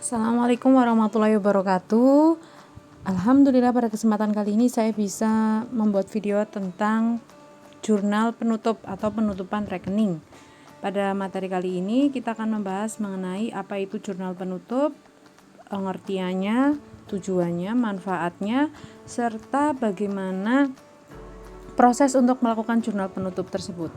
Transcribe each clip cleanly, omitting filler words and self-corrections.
Assalamualaikum warahmatullahi wabarakatuh. Alhamdulillah pada kesempatan kali ini saya bisa membuat video tentang jurnal penutup atau penutupan rekening. Pada materi kali ini kita akan membahas mengenai apa itu jurnal penutup, pengertiannya, tujuannya, manfaatnya, serta bagaimana proses untuk melakukan jurnal penutup tersebut.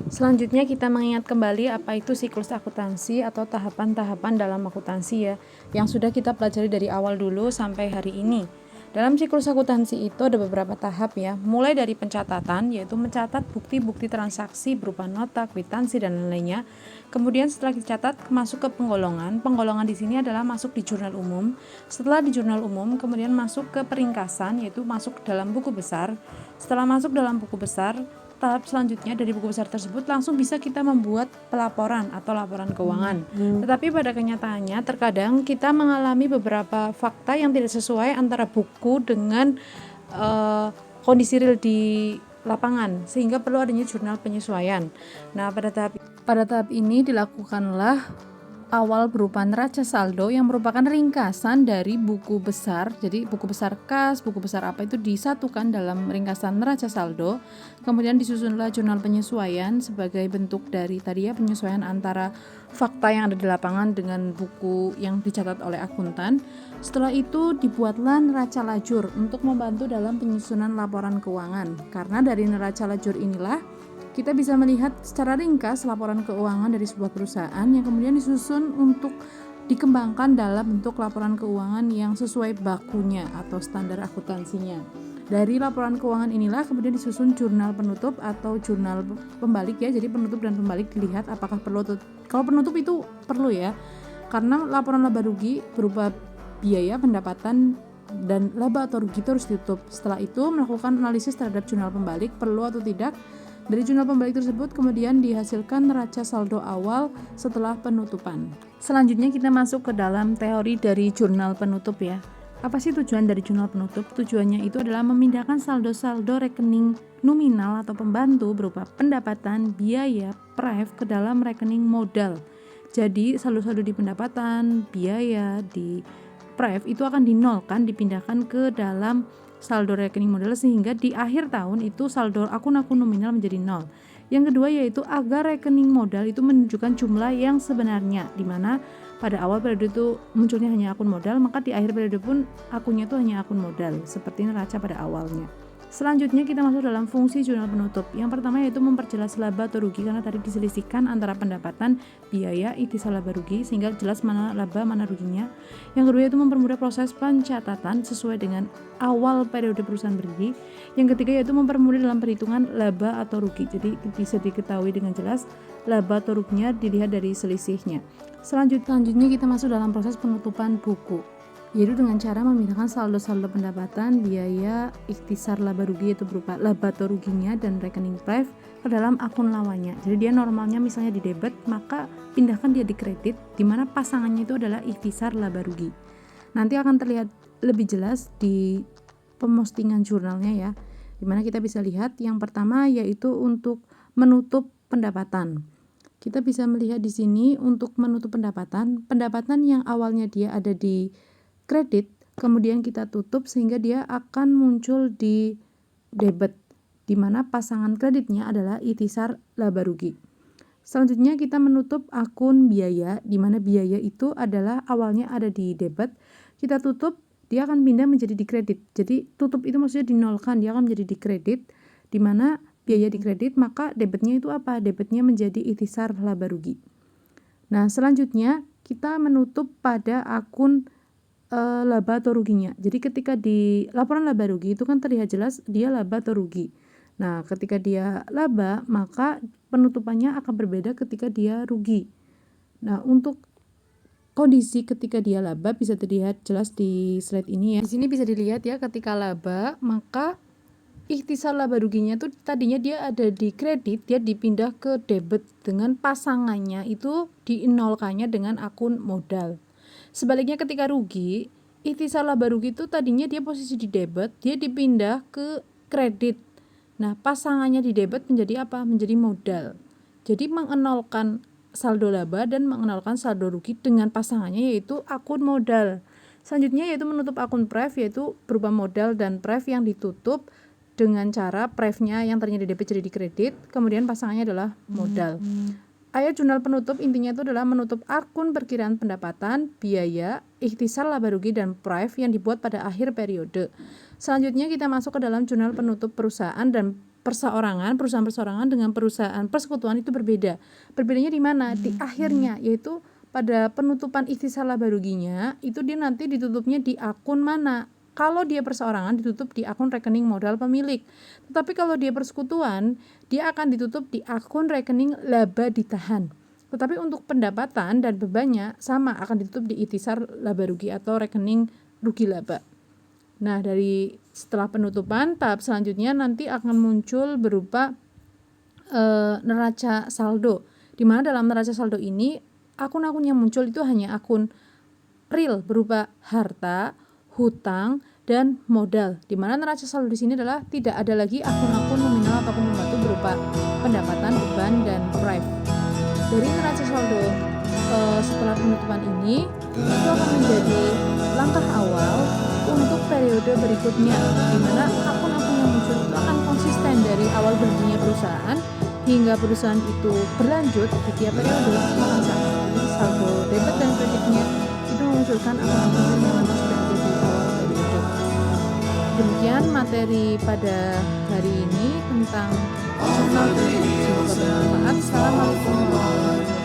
Selanjutnya kita mengingat kembali apa itu siklus akuntansi atau tahapan-tahapan dalam akuntansi ya, yang sudah kita pelajari dari awal dulu sampai hari ini. Dalam siklus akuntansi itu ada beberapa tahap ya, mulai dari pencatatan, yaitu mencatat bukti-bukti transaksi berupa nota, kwitansi, dan lainnya. Kemudian setelah dicatat masuk ke penggolongan. Penggolongan di sini adalah masuk di jurnal umum. Setelah di jurnal umum, kemudian masuk ke peringkasan, yaitu masuk dalam buku besar. Setelah masuk dalam buku besar, tahap selanjutnya dari buku besar tersebut langsung bisa kita membuat pelaporan atau laporan keuangan. Tetapi pada kenyataannya terkadang kita mengalami beberapa fakta yang tidak sesuai antara buku dengan kondisi real di lapangan, sehingga perlu adanya jurnal penyesuaian. Nah, pada tahap ini dilakukanlah awal berupa neraca saldo yang merupakan ringkasan dari buku besar. Jadi buku besar kas, buku besar apa itu disatukan dalam ringkasan neraca saldo. Kemudian disusunlah jurnal penyesuaian sebagai bentuk dari tadi ya, penyesuaian antara fakta yang ada di lapangan dengan buku yang dicatat oleh akuntan. Setelah itu dibuatlah neraca lajur untuk membantu dalam penyusunan laporan keuangan. Karena dari neraca lajur inilah kita bisa melihat secara ringkas laporan keuangan dari sebuah perusahaan yang kemudian disusun untuk dikembangkan dalam bentuk laporan keuangan yang sesuai bakunya atau standar akuntansinya. Dari laporan keuangan inilah kemudian disusun jurnal penutup atau jurnal pembalik ya. Jadi penutup dan pembalik dilihat apakah perlu. Kalau penutup itu perlu ya, karena laporan laba rugi berupa biaya, pendapatan, dan laba atau rugi itu harus ditutup. Setelah itu melakukan analisis terhadap jurnal pembalik perlu atau tidak. Dari jurnal pembalik tersebut kemudian dihasilkan neraca saldo awal setelah penutupan. Selanjutnya kita masuk ke dalam teori dari jurnal penutup ya. Apa sih tujuan dari jurnal penutup? Tujuannya itu adalah memindahkan saldo-saldo rekening nominal atau pembantu berupa pendapatan, biaya, pref ke dalam rekening modal. Jadi saldo-saldo di pendapatan, biaya, di pref itu akan dinolkan, dipindahkan ke dalam saldo rekening modal sehingga di akhir tahun itu saldo akun-akun nominal menjadi nol. Yang kedua yaitu agar rekening modal itu menunjukkan jumlah yang sebenarnya, di mana pada awal periode itu munculnya hanya akun modal, maka di akhir periode pun akunnya itu hanya akun modal seperti neraca pada awalnya. Selanjutnya kita masuk dalam fungsi jurnal penutup. Yang pertama yaitu memperjelas laba atau rugi, karena tadi diselisihkan antara pendapatan, biaya, ikhtisar laba rugi sehingga jelas mana laba mana ruginya. Yang kedua yaitu mempermudah proses pencatatan sesuai dengan awal periode perusahaan berdiri. Yang ketiga yaitu mempermudah dalam perhitungan laba atau rugi. Jadi bisa diketahui dengan jelas laba atau ruginya dilihat dari selisihnya. Selanjutnya kita masuk dalam proses penutupan buku, yaitu dengan cara memindahkan saldo-saldo pendapatan, biaya, ikhtisar laba rugi itu berupa laba atau ruginya dan rekening pref ke dalam akun lawannya. Jadi dia normalnya misalnya di debit, maka pindahkan dia di kredit, di mana pasangannya itu adalah ikhtisar laba rugi. Nanti akan terlihat lebih jelas di pemostingan jurnalnya ya, di mana kita bisa lihat yang pertama yaitu untuk menutup pendapatan. Kita bisa melihat di sini untuk menutup pendapatan yang awalnya dia ada di kredit, kemudian kita tutup sehingga dia akan muncul di debit, di mana pasangan kreditnya adalah ikhtisar laba rugi. Selanjutnya kita menutup akun biaya, di mana biaya itu adalah awalnya ada di debit, kita tutup, dia akan pindah menjadi di kredit. Jadi tutup itu maksudnya dinolkan, dia akan menjadi di kredit, di mana biaya di kredit, maka debitnya itu apa? Debitnya menjadi ikhtisar laba rugi. Nah, selanjutnya kita menutup pada akun laba atau ruginya. Jadi ketika di laporan laba rugi itu kan terlihat jelas dia laba atau rugi. Nah, ketika dia laba, maka penutupannya akan berbeda ketika dia rugi. Nah, untuk kondisi ketika dia laba bisa terlihat jelas di slide ini ya. Di sini bisa dilihat ya, ketika laba, maka ikhtisar laba ruginya itu tadinya dia ada di kredit, dia dipindah ke debit dengan pasangannya itu dinolkannya dengan akun modal. Sebaliknya ketika rugi, ikhtisar laba rugi itu tadinya dia posisi di debit, dia dipindah ke kredit. Nah, pasangannya di debit menjadi apa? Menjadi modal. Jadi mengenolkan saldo laba dan mengenalkan saldo rugi dengan pasangannya, yaitu akun modal. Selanjutnya yaitu menutup akun pref, yaitu berupa modal dan pref yang ditutup dengan cara prefnya yang tadinya di debit jadi di kredit, kemudian pasangannya adalah modal. Ayat jurnal penutup intinya itu adalah menutup akun perkiraan pendapatan, biaya, ikhtisar laba rugi dan pref yang dibuat pada akhir periode. Selanjutnya kita masuk ke dalam jurnal penutup perusahaan dan perseorangan. Perusahaan perseorangan dengan perusahaan persekutuan itu berbeda. Berbedanya di mana? Di akhirnya, yaitu pada penutupan ikhtisar laba ruginya itu dia nanti ditutupnya di akun mana. Kalau dia perseorangan ditutup di akun rekening modal pemilik. Tetapi kalau dia persekutuan, dia akan ditutup di akun rekening laba ditahan. Tetapi untuk pendapatan dan bebannya sama, akan ditutup di ikhtisar laba rugi atau rekening rugi laba. Nah, dari setelah penutupan, tahap selanjutnya nanti akan muncul berupa neraca saldo. Di mana dalam neraca saldo ini akun-akun yang muncul itu hanya akun real berupa harta, hutang, dan modal. Di mana neraca saldo di sini adalah tidak ada lagi akun-akun nominal ataupun pembantu berupa pendapatan, beban, dan pref. Dari neraca saldo setelah penutupan ini itu akan menjadi langkah awal untuk periode berikutnya, di mana akun-akun yang muncul itu akan konsisten dari awal berdirinya perusahaan hingga perusahaan itu berlanjut di tiap periode akan sama. Jadi saldo debit dan kreditnya itu memunculkan akun-akun yang memang sudah ada di awal periode. Demikian materi pada hari ini tentang jurnal penutup. Semoga bermanfaat. Assalamualaikum warahmatullahi wabarakatuh.